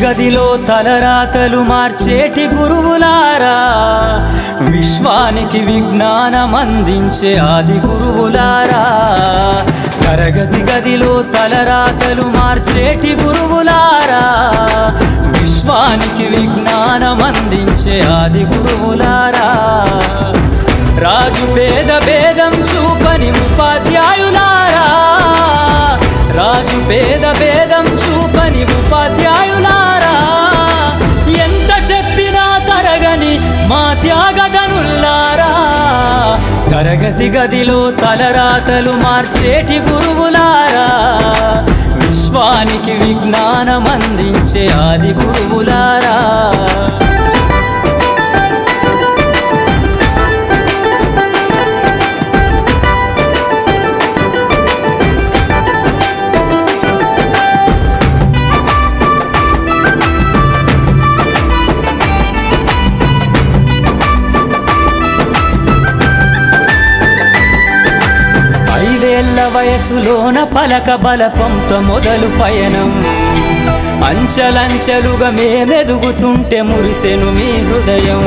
గదిలో తలరాతలు మార్చేటి గురువులారా, విశ్వానికి విజ్ఞానం అందించే ఆది గురువులారా. తరగతి గదిలో తలరాతలు మార్చేటి గురువులారా, విశ్వానికి విజ్ఞానం అందించే ఆది గురువులారా. రాజు పేద భేదం చూపని ఉపాధ్యాయులారా, రాజు పేద భేదం చూపని ఉపాధ్యాయులారా. ఎంత చెప్పినా తరగని మా త్యాగధనుల్లారా, తరగతి గదిలో తలరాతలు మార్చేటి గురువులారా, విశ్వానికి విజ్ఞానం అందించే ఆది గురువులారా. వయసులోన పలక బలపంతో మొదలు పయనం, అంచలంచెలుగా మేమెదుగుతుంటే మురిసెను మీ హృదయం.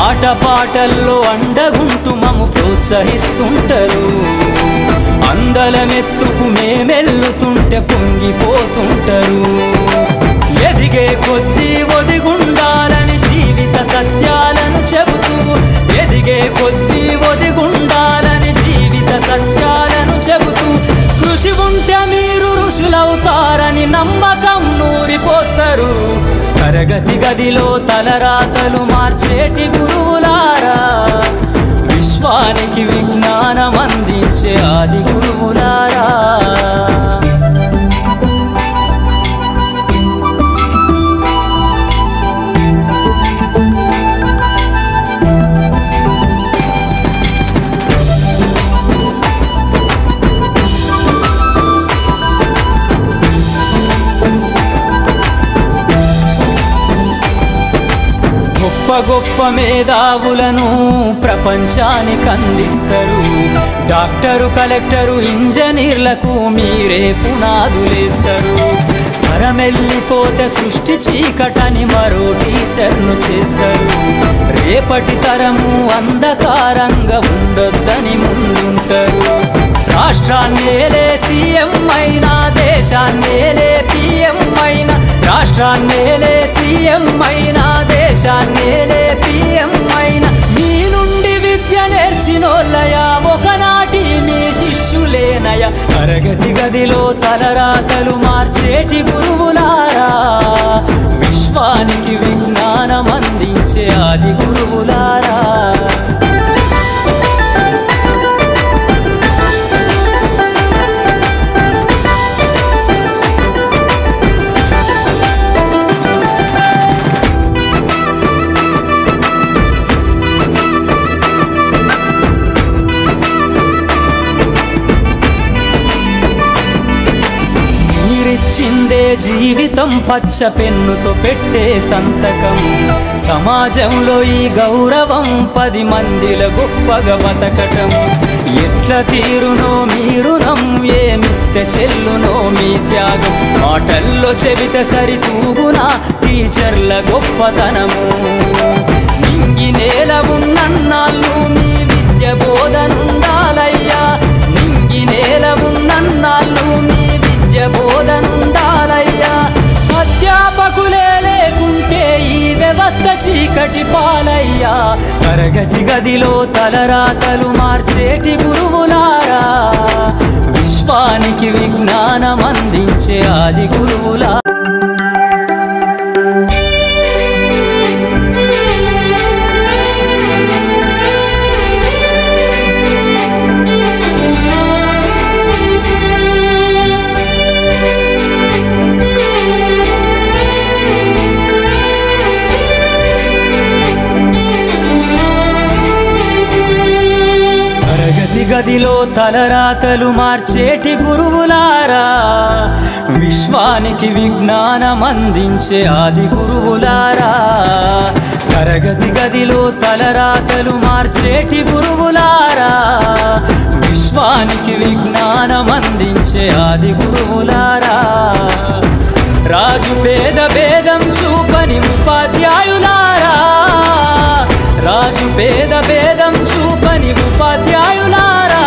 ఆటపాటల్లో అండగుంటూ మమ్ము ప్రోత్సహిస్తుంటారు, అందలమెత్తుకు మేమెల్లుతుంటే పొంగిపోతుంటారు. ఎదిగే కొద్దీ ఒదిగుండాలని జీవిత సత్యాలను చెబుతూ, ఎదిగే కొద్దీ ఒదిగుండాలని జీవిత సత్యాలను చెబుతూ, కృషి ఉంటే మీరు ఋషులవుతారని నమ్మకం నూరిపోస్తారు. తరగతి గదిలో తలరాతలు మార్చేటి గురువులారా, విశ్వానికి విజ్ఞానం అందించే ఆది గురువులారా. గొప్ప గొప్ప మేధావులను ప్రపంచానికి అందిస్తారు. డాక్టరు, కలెక్టరు, ఇంజనీర్లకు మీరే పునాదులేస్తారు. తరమెల్లిపోతే సృష్టి చీకటని మరో టీచర్ను చేస్తారు. రేపటి తరము అంధకారంగా ఉండొద్దని ముందుంటారు. రాష్ట్రాన్నేలే సీఎం అయినా, దేశాన్నేలే పిఎం అయినా, రాష్ట్రాన్నేలే సీఎం అయినా, దేశాన్నేలే పిఎం అయినా, మీ నుండి విద్య నేర్చినోళ్ళయా, ఒకనాటి మీ శిష్యులేనయ. తరగతి గదిలో తలరాతలు మార్చేటి గురువులారా, విశ్వానికి విజ్ఞానం అందించే ఆది గురువులారా. చిందే జీవితం పచ్చ పెన్నుతో పెట్టే సంతకం, సమాజంలో ఈ గౌరవం 10 మందిల గొప్పగా బతకటం. ఎట్ల తీరునో మీ రుణం, ఏమిస్తే చెల్లునో మీ త్యాగం. మాటల్లో చెబితే సరితూగునా టీచర్ల గొప్పతనము. నింగి నేల ఉన్నన్నాళ్ళు మీ విద్య బోధనుండాలయ్యా, నింగి నేల ఉన్నన్నాళ్ళు మీ విద్య బోధనుండాలయ్యా. అధ్యాపకులే లేకుంటే ఈ వ్యవస్థ చీకటి పాలయ్యా. తరగతి గదిలో తలరాతలు మార్చేటి గురువులారా, విశ్వానికి విజ్ఞానం అందించే ఆది గురువులారా. గదిలో తలరాతలు మార్చేటి గురువులారా, విశ్వానికి విజ్ఞానం అందించే ఆది గురువులారా. తరగతి గదిలో తలరాతలు మార్చేటి గురువులారా, విశ్వానికి విజ్ఞానం అందించే ఆది గురువులారా. రాజు పేద భేదం చూపని ఉపాధ్యాయులారా, రాజు పేద భేదం చూపని ఉపాధ్యాయులారా.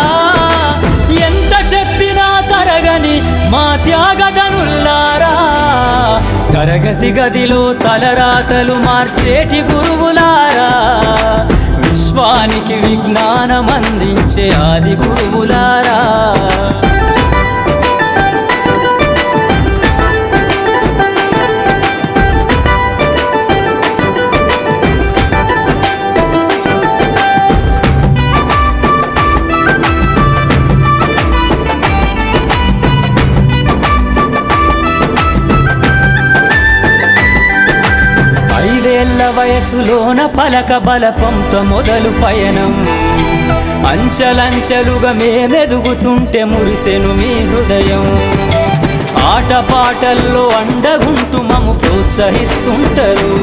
ఎంత చెప్పినా తరగని మా త్యాగధనుల్లారా, తరగతి గదిలో తలరాతలు మార్చేటి గురువులారా, విశ్వానికి విజ్ఞానం అందించే ఆది గురువులారా. వయసులోన పలక బలపంతో మొదలు పయనం, అంచలంచెలుగా మేమెదుగుతుంటే మురిసెను మీ హృదయం. ఆటపాటల్లో అండగుంటూ మము ప్రోత్సహిస్తుంటారు,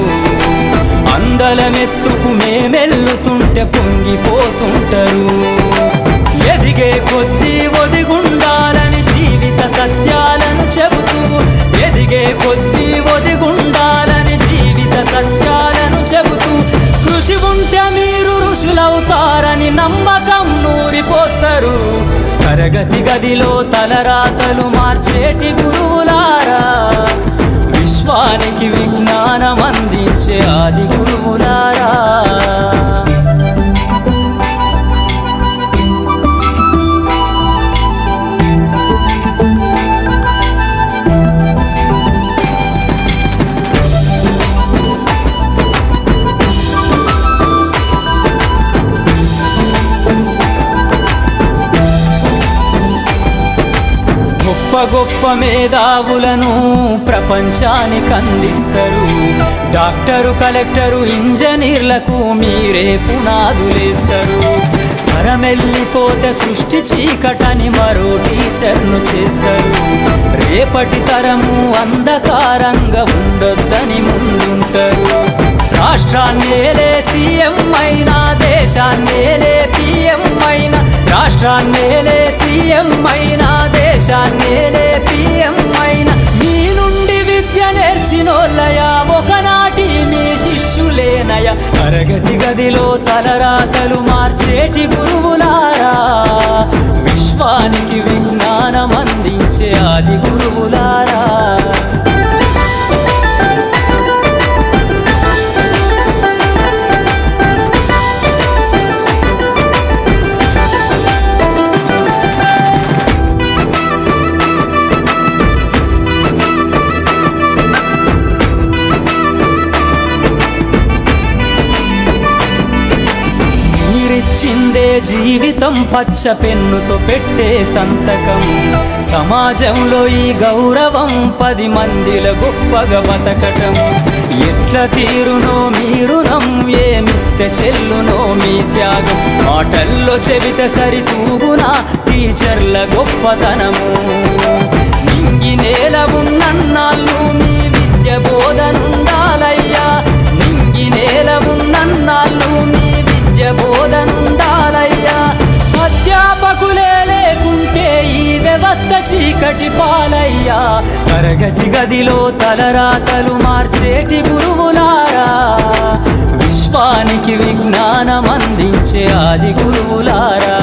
అందలమెత్తుకు మేమెల్లుతుంటే పొంగిపోతుంటారు. ఎదిగే కొద్దీ ఒదిగుండాలని జీవిత సత్యాలను చెబుతూ, ఎదిగే కొద్దీ ఒదిగుండాలని జీవిత సత్యాలను చెబుతూ, కృషి ఉంటే మీరు ఋషులవుతారని నమ్మకం నూరిపోస్తారు. తరగతి గదిలో తలరాతలు మార్చేటి గురువులారా, విశ్వానికి విజ్ఞానం అందించే ఆది గురువులారా. గొప్ప గొప్ప మేధావులను ప్రపంచానికి అందిస్తారు. డాక్టరు, కలెక్టరు, ఇంజనీర్లకు మీరే పునాదులేస్తారు. తరమెల్లిపోతే సృష్టి చీకటని మరో టీచర్ను చేస్తారు. రేపటి తరము అంధకారంగా ఉండొద్దని ముందుంటారు. రాష్ట్రాన్నేలే సీఎం అయినా, దేశాన్నేలే పిఎం అయినా, రాష్ట్రాన్నేలే సీఎం అయినా, దేశాన్నేలే పిఎం అయినా, మీ నుండి విద్య నేర్చినోళ్ళయా, ఒకనాటి మీ శిష్యులేనయా. తరగతి గదిలో తలరాతలు మార్చేటి గురువులారా, విశ్వానికి విజ్ఞానం అందించే ఆది గురువులారా. చిందే జీవితం పచ్చ పెన్నుతో పెట్టే సంతకం, సమాజంలో ఈ గౌరవం 10 మందిల గొప్పగా బతకటం. ఎట్ల తీరునో మీ రుణం, ఏమిస్తే చెల్లునో మీ త్యాగం. మాటల్లో చెబితే సరితూగునా టీచర్ల గొప్పతనము. నింగి నేల ఉన్నన్నాళ్ళు మీ విద్య బోధనుండాలయ్యా, నింగి నేల ఉన్నన్నాళ్ళు మీ విద్య బోధనుండాలయ్యా. అధ్యాపకులే లేకుంటే ఈ వ్యవస్థ చీకటి పాలయ్యా. తరగతి గదిలో తలరాతలు మార్చేటి గురువులారా, విశ్వానికి విజ్ఞానం అందించే ఆది గురువులారా.